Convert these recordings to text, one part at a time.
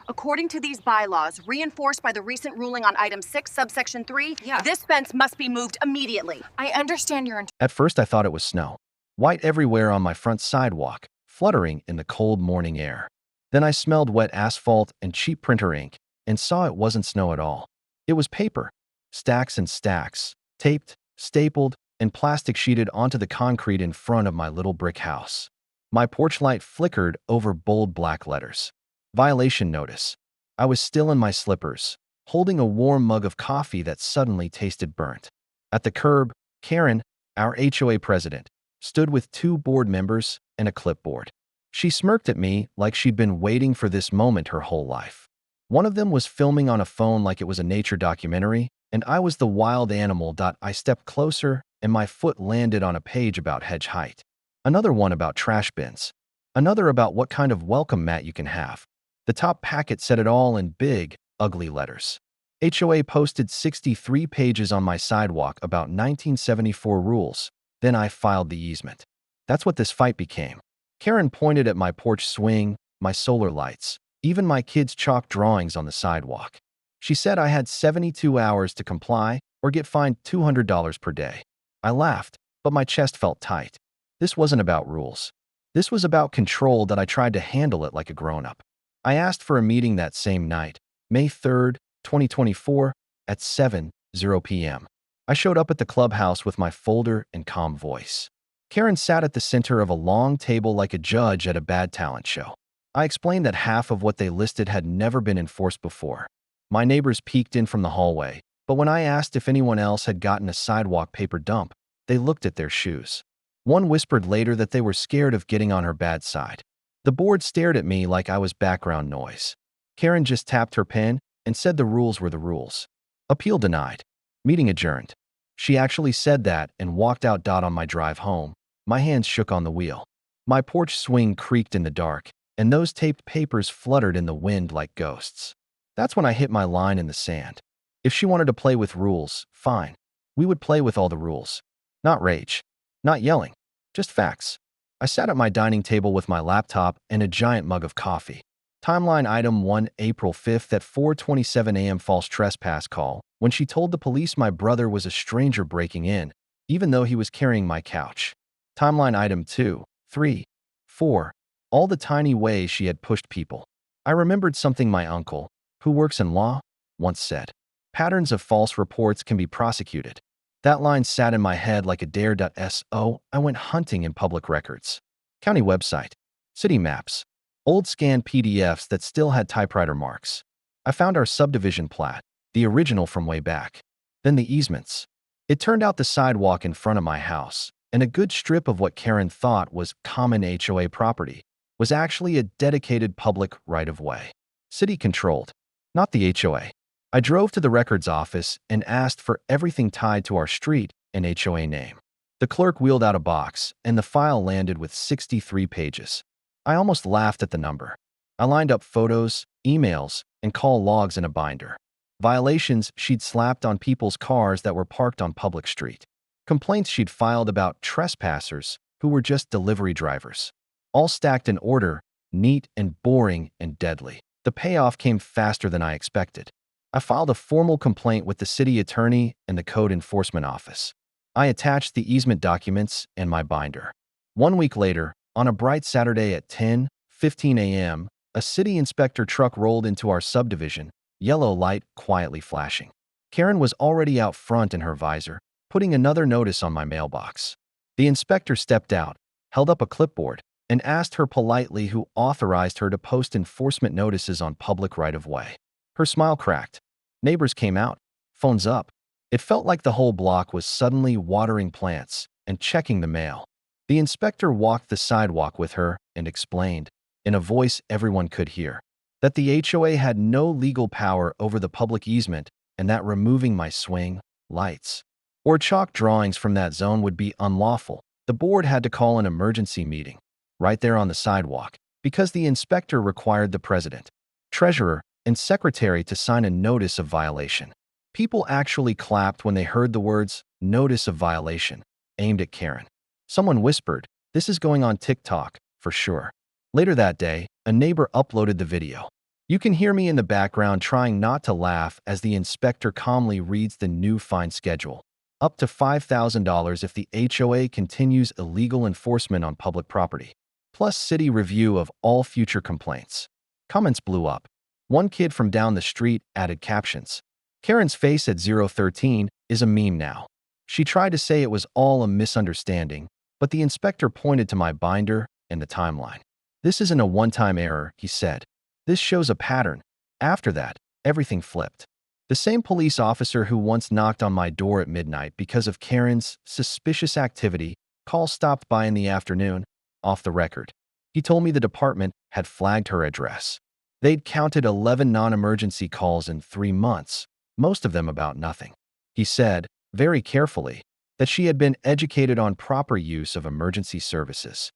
According to these bylaws, reinforced by the recent ruling on Item 6, Subsection 3, Yeah. this fence must be moved immediately. I understand your At first, I thought it was snow. White everywhere on my front sidewalk, fluttering in the cold morning air. Then I smelled wet asphalt and cheap printer ink and saw it wasn't snow at all. It was paper. Stacks and stacks, taped, stapled, and plastic sheeted onto the concrete in front of my little brick house. My porch light flickered over bold black letters. Violation notice. I was still in my slippers, holding a warm mug of coffee that suddenly tasted burnt. At the curb, Karen, our HOA president, stood with two board members and a clipboard. She smirked at me like she'd been waiting for this moment her whole life. One of them was filming on a phone like it was a nature documentary, and I was the wild animal. I stepped closer, and my foot landed on a page about hedge height. Another one about trash bins. Another about what kind of welcome mat you can have. The top packet said it all in big, ugly letters. HOA posted 63 pages on my sidewalk about 1974 rules. Then I filed the easement. That's what this fight became. Karen pointed at my porch swing, my solar lights, even my kids' chalk drawings on the sidewalk. She said I had 72 hours to comply or get fined $200 per day. I laughed, but my chest felt tight. This wasn't about rules. This was about control that I tried to handle it like a grown-up. I asked for a meeting that same night, May 3rd, 2024, at 7:00 p.m. I showed up at the clubhouse with my folder and calm voice. Karen sat at the center of a long table like a judge at a bad talent show. I explained that half of what they listed had never been enforced before. My neighbors peeked in from the hallway, but when I asked if anyone else had gotten a sidewalk paper dump, they looked at their shoes. One whispered later that they were scared of getting on her bad side. The board stared at me like I was background noise. Karen just tapped her pen and said the rules were the rules. Appeal denied. Meeting adjourned. She actually said that and walked out. On my drive home, my hands shook on the wheel. My porch swing creaked in the dark, and those taped papers fluttered in the wind like ghosts. That's when I hit my line in the sand. If she wanted to play with rules, fine. We would play with all the rules. Not rage. Not yelling. Just facts. I sat at my dining table with my laptop and a giant mug of coffee. Timeline item 1, April 5th at 4:27 a.m. false trespass call, when she told the police my brother was a stranger breaking in, even though he was carrying my couch. Timeline item 2, 3, 4, all the tiny ways she had pushed people. I remembered something my uncle, who works in law, once said. Patterns of false reports can be prosecuted. That line sat in my head like a dare.so. I went hunting in public records. County website. City maps. Old scanned PDFs that still had typewriter marks. I found our subdivision plat, the original from way back. Then the easements. It turned out the sidewalk in front of my house, and a good strip of what Karen thought was common HOA property, was actually a dedicated public right-of-way. City-controlled, not the HOA. I drove to the records office and asked for everything tied to our street and HOA name. The clerk wheeled out a box, and the file landed with 63 pages. I almost laughed at the number. I lined up photos, emails, and call logs in a binder. Violations she'd slapped on people's cars that were parked on public street. Complaints she'd filed about trespassers who were just delivery drivers. All stacked in order, neat and boring and deadly. The payoff came faster than I expected. I filed a formal complaint with the city attorney and the code enforcement office. I attached the easement documents and my binder. 1 week later, on a bright Saturday at 10:15 a.m., a city inspector truck rolled into our subdivision, yellow light quietly flashing. Karen was already out front in her visor, putting another notice on my mailbox. The inspector stepped out, held up a clipboard, and asked her politely who authorized her to post enforcement notices on public right-of-way. Her smile cracked. Neighbors came out, phones up. It felt like the whole block was suddenly watering plants and checking the mail. The inspector walked the sidewalk with her and explained, in a voice everyone could hear, that the HOA had no legal power over the public easement and that removing my swing, lights, or chalk drawings from that zone would be unlawful. The board had to call an emergency meeting, right there on the sidewalk, because the inspector required the president, treasurer, and secretary to sign a notice of violation. People actually clapped when they heard the words, "notice of violation," aimed at Karen. Someone whispered, "This is going on TikTok, for sure." Later that day, a neighbor uploaded the video. You can hear me in the background trying not to laugh as the inspector calmly reads the new fine schedule. Up to $5,000 if the HOA continues illegal enforcement on public property. Plus city review of all future complaints. Comments blew up. One kid from down the street added captions. Karen's face at 013 is a meme now. She tried to say it was all a misunderstanding, but the inspector pointed to my binder and the timeline. This isn't a one-time error, he said. This shows a pattern. After that, everything flipped. The same police officer who once knocked on my door at midnight because of Karen's suspicious activity, call stopped by in the afternoon, off the record. He told me the department had flagged her address. They'd counted 11 non-emergency calls in 3 months, most of them about nothing. He said, very carefully, that she had been educated on proper use of emergency services.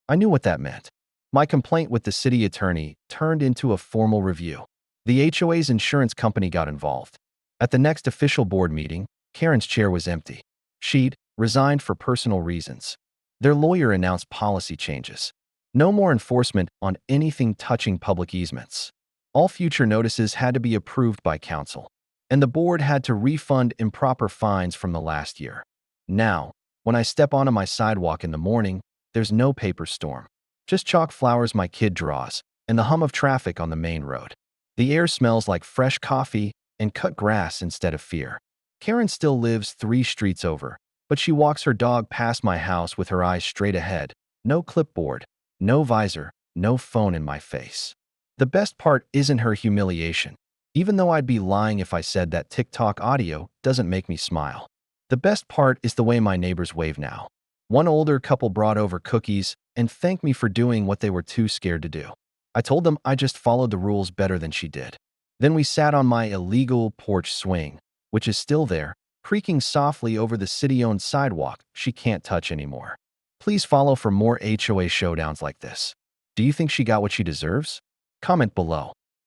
I knew what that meant. My complaint with the city attorney turned into a formal review. The HOA's insurance company got involved. At the next official board meeting, Karen's chair was empty. She'd resigned for personal reasons. Their lawyer announced policy changes. No more enforcement on anything touching public easements. All future notices had to be approved by council, and the board had to refund improper fines from the last year. Now, when I step onto my sidewalk in the morning, there's no paper storm. Just chalk flowers my kid draws, and the hum of traffic on the main road. The air smells like fresh coffee and cut grass instead of fear. Karen still lives 3 streets over, but she walks her dog past my house with her eyes straight ahead. No clipboard, no visor, no phone in my face. The best part isn't her humiliation, even though I'd be lying if I said that TikTok audio doesn't make me smile. The best part is the way my neighbors wave now. One older couple brought over cookies and thanked me for doing what they were too scared to do. I told them I just followed the rules better than she did. Then we sat on my illegal porch swing, which is still there, creaking softly over the city-owned sidewalk she can't touch anymore. Please follow for more HOA showdowns like this. Do you think she got what she deserves? Comment below.